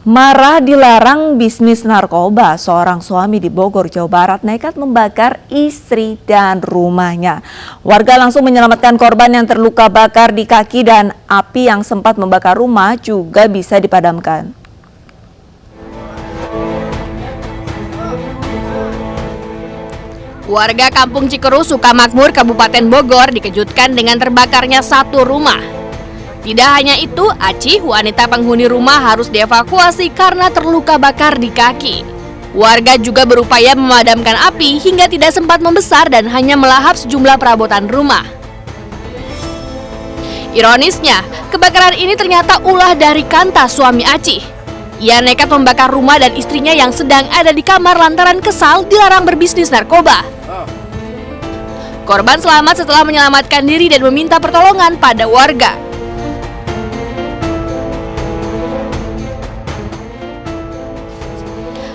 Marah dilarang bisnis narkoba, seorang suami di Bogor, Jawa Barat nekat membakar istri dan rumahnya. Warga langsung menyelamatkan korban yang terluka bakar di kaki dan api yang sempat membakar rumah juga bisa dipadamkan. Warga Kampung Cikeru, Sukamakmur, Kabupaten Bogor dikejutkan dengan terbakarnya satu rumah. Tidak hanya itu, Aci, wanita penghuni rumah harus dievakuasi karena terluka bakar di kaki. Warga juga berupaya memadamkan api hingga tidak sempat membesar dan hanya melahap sejumlah perabotan rumah. Ironisnya, kebakaran ini ternyata ulah dari Kanta, suami Aci. Ia nekat membakar rumah dan istrinya yang sedang ada di kamar lantaran kesal dilarang berbisnis narkoba. Korban selamat setelah menyelamatkan diri dan meminta pertolongan pada warga.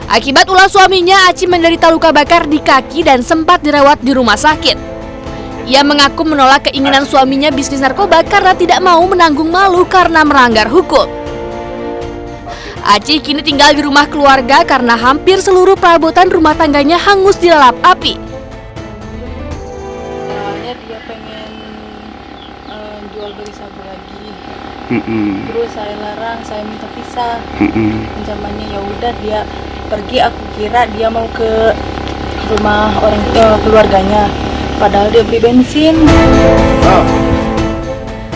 Akibat ulah suaminya, Aci menderita luka bakar di kaki dan sempat dirawat di rumah sakit. Ia mengaku menolak keinginan suaminya bisnis narkoba karena tidak mau menanggung malu karena melanggar hukum. Aci kini tinggal di rumah keluarga karena hampir seluruh perabotan rumah tangganya hangus dilalap api. Awalnya dia pengen jual beli sabu lagi. Terus saya larang, saya minta pisah. Ancamannya ya udah dia pergi, aku kira dia mau ke rumah orang tua keluarganya, padahal dia beli bensin.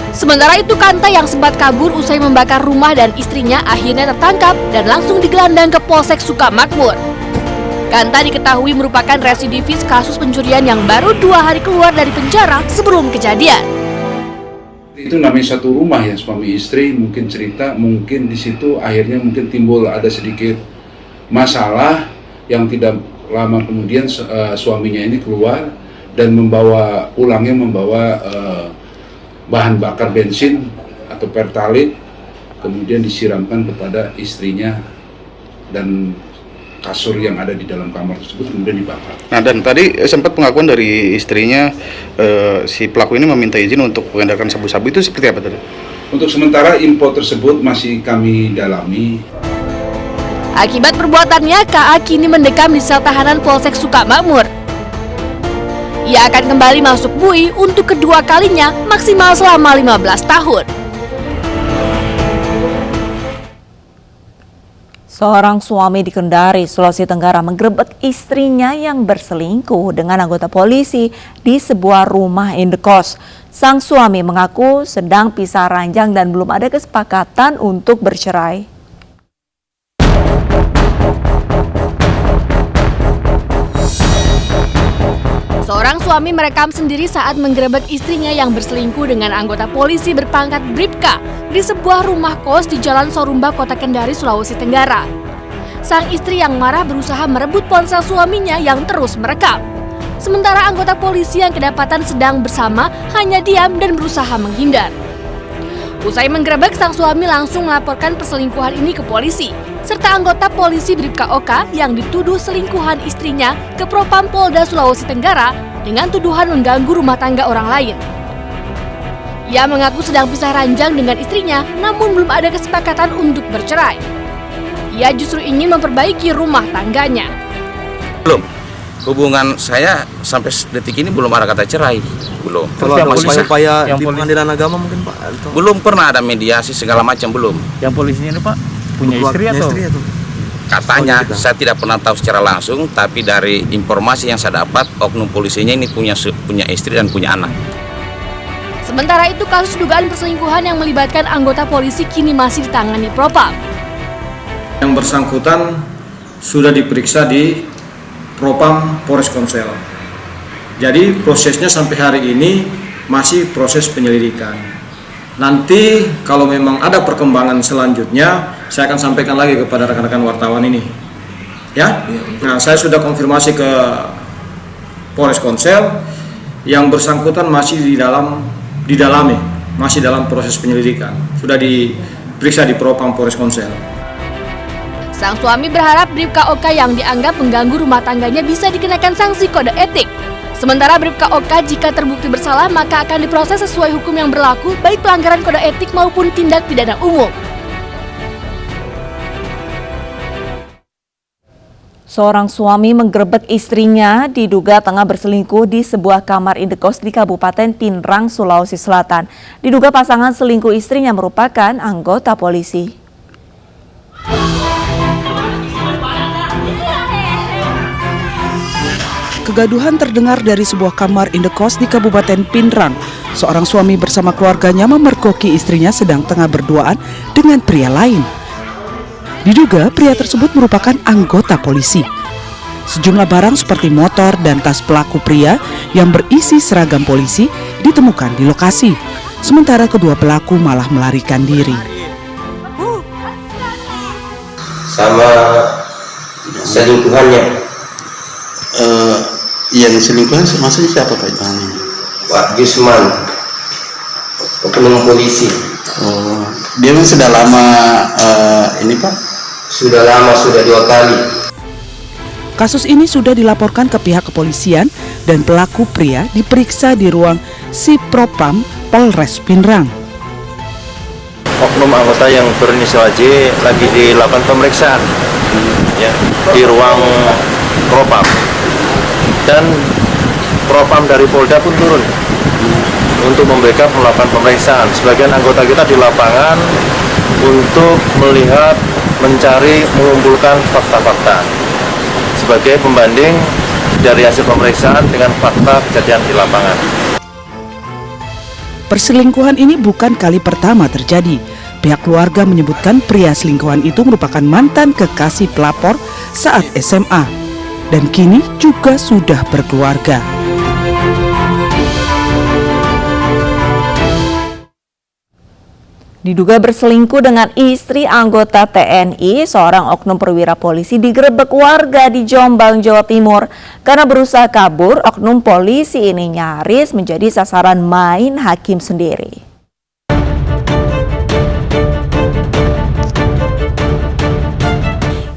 Sementara itu, Kanta yang sempat kabur usai membakar rumah dan istrinya akhirnya tertangkap dan langsung digelandang ke Polsek Sukamakmur. Kanta diketahui merupakan residivis kasus pencurian yang baru 2 hari keluar dari penjara sebelum kejadian. Itu namanya satu rumah ya, suami istri, mungkin cerita, mungkin di situ akhirnya mungkin timbul ada sedikit masalah yang tidak lama kemudian suaminya ini keluar dan membawa bahan bakar bensin atau pertalit, kemudian disiramkan kepada istrinya dan kasur yang ada di dalam kamar tersebut kemudian dibakar. Nah, dan tadi sempat pengakuan dari istrinya si pelaku ini meminta izin untuk mengedarkan sabu-sabu, itu seperti apa tadi? Untuk sementara info tersebut masih kami dalami. Akibat perbuatannya, KA kini mendekam di sel tahanan Polsek Sukamakmur. Ia akan kembali masuk BUI untuk kedua kalinya maksimal selama 15 tahun. Seorang suami di Kendari, Sulawesi Tenggara menggerebek istrinya yang berselingkuh dengan anggota polisi di sebuah rumah indekos. Sang suami mengaku sedang pisah ranjang dan belum ada kesepakatan untuk bercerai. Seorang suami merekam sendiri saat menggerebek istrinya yang berselingkuh dengan anggota polisi berpangkat Bribka di sebuah rumah kos di Jalan Sorumba, Kota Kendari, Sulawesi Tenggara. Sang istri yang marah berusaha merebut ponsel suaminya yang terus merekam. Sementara anggota polisi yang kedapatan sedang bersama hanya diam dan berusaha menghindar. Usai menggerebek, sang suami langsung melaporkan perselingkuhan ini ke polisi, serta anggota polisi Bribka Oka yang dituduh selingkuhan istrinya ke Propam Polda Sulawesi Tenggara dengan tuduhan mengganggu rumah tangga orang lain. Ia mengaku sedang pisah ranjang dengan istrinya, namun belum ada kesepakatan untuk bercerai. Ia justru ingin memperbaiki rumah tangganya. Belum. Hubungan saya sampai detik ini belum ada kata cerai, belum. Kalau ada upaya di pengadilan agama mungkin Pak? Atau? Belum pernah ada mediasi segala macam, belum. Yang polisinya itu Pak punya istri atau? Katanya, saya tidak pernah tahu secara langsung, tapi dari informasi yang saya dapat, oknum polisinya ini punya istri dan punya anak. Sementara itu, kasus dugaan perselingkuhan yang melibatkan anggota polisi kini masih ditangani Propam. Yang bersangkutan sudah diperiksa di Propam Polres Konsel. Jadi prosesnya sampai hari ini masih proses penyelidikan. Nanti kalau memang ada perkembangan selanjutnya, saya akan sampaikan lagi kepada rekan-rekan wartawan ini. Ya, nah saya sudah konfirmasi ke Polres Konsel, yang bersangkutan masih didalami, masih dalam proses penyelidikan. Sudah diperiksa di Propam Polres Konsel. Sang suami berharap Bribka Oka yang dianggap mengganggu rumah tangganya bisa dikenakan sanksi kode etik. Sementara Bribka Oka jika terbukti bersalah maka akan diproses sesuai hukum yang berlaku, baik pelanggaran kode etik maupun tindak pidana umum. Seorang suami menggerebek istrinya diduga tengah berselingkuh di sebuah kamar indekos di Kabupaten Pinrang, Sulawesi Selatan. Diduga pasangan selingkuh istrinya merupakan anggota polisi. Kegaduhan terdengar dari sebuah kamar indekos di Kabupaten Pinrang. Seorang suami bersama keluarganya memergoki istrinya sedang tengah berduaan dengan pria lain. Diduga pria tersebut merupakan anggota polisi. Sejumlah barang seperti motor dan tas pelaku pria yang berisi seragam polisi ditemukan di lokasi. Sementara kedua pelaku malah melarikan diri. Sama selingkuhannya. Yang selingkuhan maksudnya siapa Pak? Pak Gusman, oknum polisi. Oh, dia memang sudah lama ini Pak? Sudah lama, sudah 2 kali. Kasus ini sudah dilaporkan ke pihak kepolisian dan pelaku pria diperiksa di ruang Sipropam Polres Pinrang. Oknum anggota yang berinisial J lagi dilakukan pemeriksaan ya, di ruang Propam, dan Propam dari Polda pun turun untuk membackup melakukan pemeriksaan. Sebagian anggota kita di lapangan untuk melihat, mencari, mengumpulkan fakta-fakta sebagai pembanding dari hasil pemeriksaan dengan fakta kejadian di lapangan. Perselingkuhan ini bukan kali pertama terjadi. Pihak keluarga menyebutkan pria selingkuhan itu merupakan mantan kekasih pelapor saat SMA dan kini juga sudah berkeluarga. Diduga berselingkuh dengan istri anggota TNI, seorang oknum perwira polisi digerebek warga di Jombang, Jawa Timur. Karena berusaha kabur, oknum polisi ini nyaris menjadi sasaran main hakim sendiri.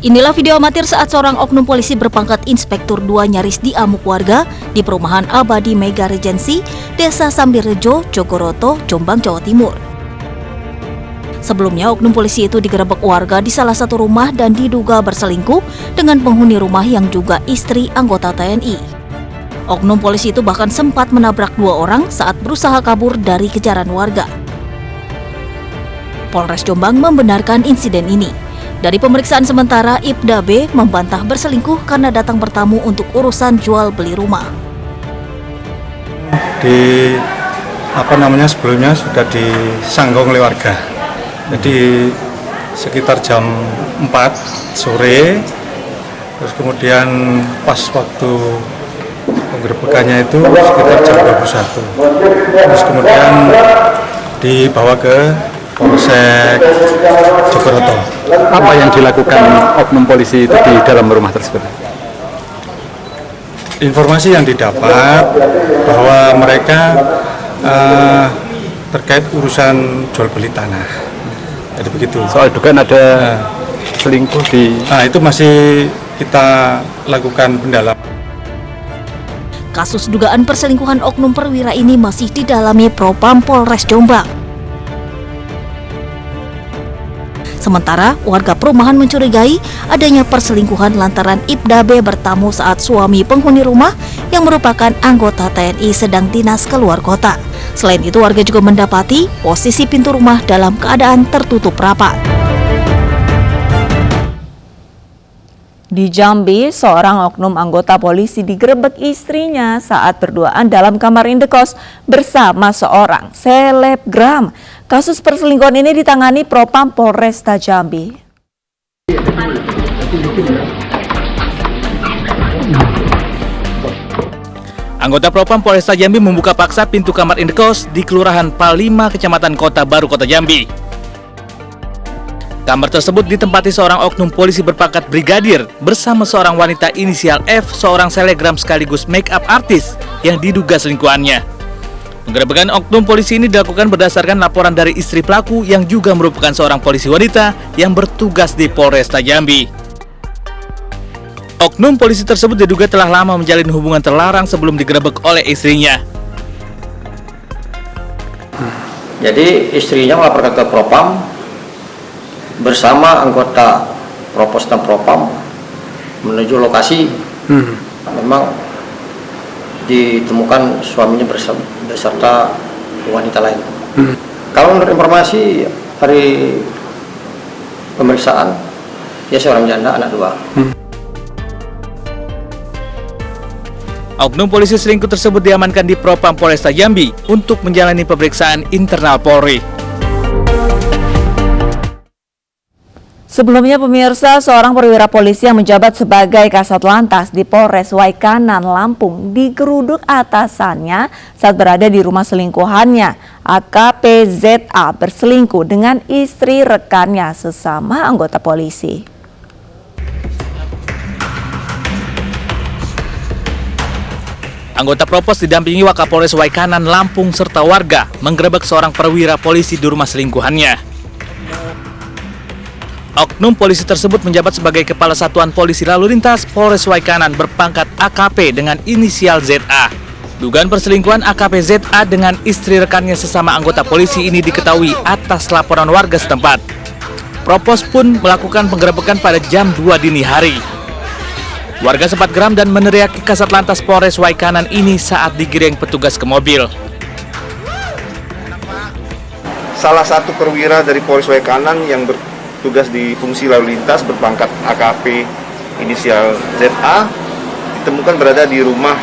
Inilah video amatir saat seorang oknum polisi berpangkat Inspektur 2 nyaris diamuk warga di perumahan Abadi Mega Regency, Desa Sambirejo, Jogoroto, Jombang, Jawa Timur. Sebelumnya, oknum polisi itu digerebek warga di salah satu rumah dan diduga berselingkuh dengan penghuni rumah yang juga istri anggota TNI. Oknum polisi itu bahkan sempat menabrak 2 orang saat berusaha kabur dari kejaran warga. Polres Jombang membenarkan insiden ini. Dari pemeriksaan sementara, Ibda B membantah berselingkuh karena datang bertamu untuk urusan jual beli rumah. Sebelumnya sudah disanggong oleh warga. Jadi sekitar jam 4 sore, terus kemudian pas waktu penggerebekannya itu sekitar jam 21. Terus kemudian dibawa ke Polsek Jogoroto. Apa yang dilakukan oknum polisi itu di dalam rumah tersebut? Informasi yang didapat bahwa mereka terkait urusan jual beli tanah. Jadi begitu. Soal dugaan ada selingkuh di... Nah, itu masih kita lakukan pendalaman. Kasus dugaan perselingkuhan oknum perwira ini masih didalami Propam Polres Jombang. Sementara warga perumahan mencurigai adanya perselingkuhan lantaran Ibda B bertamu saat suami penghuni rumah yang merupakan anggota TNI sedang dinas keluar kota. Selain itu, warga juga mendapati posisi pintu rumah dalam keadaan tertutup rapat. Di Jambi, seorang oknum anggota polisi digerebek istrinya saat berduaan dalam kamar indekos bersama seorang selebgram. Kasus perselingkuhan ini ditangani Propam Polresta Jambi. Anggota Propam Polresta Jambi membuka paksa pintu kamar indekos di Kelurahan Palima, Kecamatan Kota Baru, Kota Jambi. Kamar tersebut ditempati seorang oknum polisi berpangkat brigadir bersama seorang wanita inisial F, seorang selebgram sekaligus make up artis yang diduga selingkuhannya. Penggerebekan oknum polisi ini dilakukan berdasarkan laporan dari istri pelaku yang juga merupakan seorang polisi wanita yang bertugas di Polresta Jambi. Oknum polisi tersebut diduga telah lama menjalin hubungan terlarang sebelum digerebek oleh istrinya. Jadi istrinya melaporkan ke Propam bersama anggota Propos dan Propam menuju lokasi, memang ditemukan suaminya beserta wanita lain. Kalau menurut informasi dari pemeriksaan, dia seorang janda, anak 2. Oknum polisi selingkuh tersebut diamankan di Propam Polresta Jambi untuk menjalani pemeriksaan internal Polri. Sebelumnya pemirsa, seorang perwira polisi yang menjabat sebagai Kasat Lantas di Polres Waikanan, Lampung digeruduk atasannya saat berada di rumah selingkuhannya. AKP ZA berselingkuh dengan istri rekannya sesama anggota polisi. Anggota Propos didampingi Wakapolres Waikanan, Lampung serta warga menggerebek seorang perwira polisi di rumah selingkuhannya. Oknum polisi tersebut menjabat sebagai Kepala Satuan Polisi Lalu Lintas Polres Waikanan berpangkat AKP dengan inisial ZA. Dugaan perselingkuhan AKP ZA dengan istri rekannya sesama anggota polisi ini diketahui atas laporan warga setempat. Propos pun melakukan penggerebekan pada jam 2 dini hari. Warga sempat geram dan meneriaki Kasat Lantas Polres Waikanan ini saat digiring petugas ke mobil. Salah satu perwira dari Polres Waikanan yang bertugas di fungsi lalu lintas berpangkat AKP inisial ZA ditemukan berada di rumah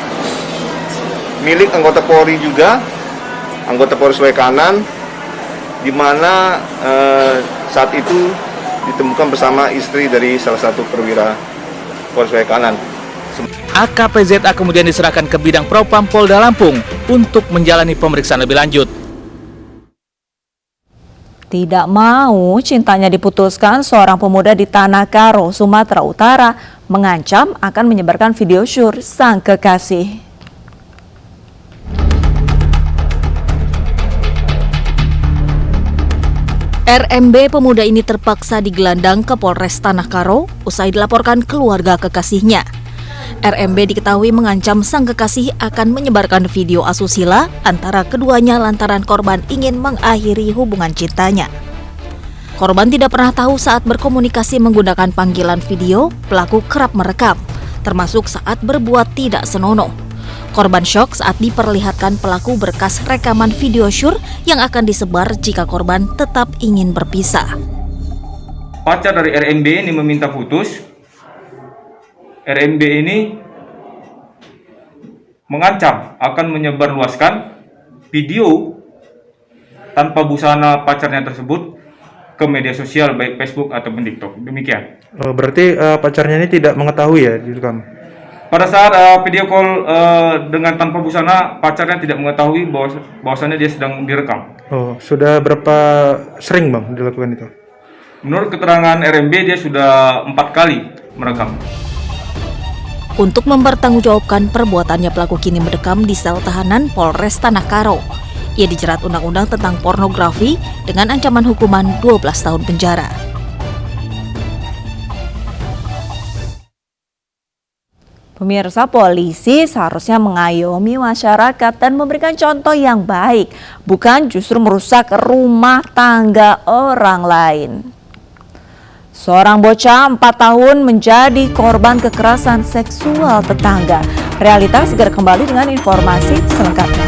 milik anggota Polri juga, anggota Polres Waikanan, di mana saat itu ditemukan bersama istri dari salah satu perwira Polres Waikanan. AKP ZA kemudian diserahkan ke bidang Propam Polda Lampung untuk menjalani pemeriksaan lebih lanjut. Tidak mau cintanya diputuskan, seorang pemuda di Tanah Karo, Sumatera Utara mengancam akan menyebarkan video syur sang kekasih. RMB pemuda ini terpaksa digelandang ke Polres Tanah Karo usai dilaporkan keluarga kekasihnya. RMB diketahui mengancam sang kekasih akan menyebarkan video asusila antara keduanya lantaran korban ingin mengakhiri hubungan cintanya. Korban tidak pernah tahu saat berkomunikasi menggunakan panggilan video, pelaku kerap merekam, termasuk saat berbuat tidak senonoh. Korban syok saat diperlihatkan pelaku berkas rekaman video syur yang akan disebar jika korban tetap ingin berpisah. Pacar dari RMB ini meminta putus. RMB ini mengancam akan menyebarluaskan video tanpa busana pacarnya tersebut ke media sosial baik Facebook ataupun TikTok. Demikian. Berarti pacarnya ini tidak mengetahui ya direkam? Pada saat video call dengan tanpa busana, pacarnya tidak mengetahui bahwasannya dia sedang direkam. Oh, sudah berapa sering Bang dilakukan itu? Menurut keterangan RMB, dia sudah 4 kali merekam. Untuk mempertanggungjawabkan perbuatannya, pelaku kini mendekam di sel tahanan Polres Tanah Karo. Ia dijerat undang-undang tentang pornografi dengan ancaman hukuman 12 tahun penjara. Pemirsa, polisi seharusnya mengayomi masyarakat dan memberikan contoh yang baik, bukan justru merusak rumah tangga orang lain. Seorang bocah 4 tahun menjadi korban kekerasan seksual tetangga. Realitas segera kembali dengan informasi selengkapnya.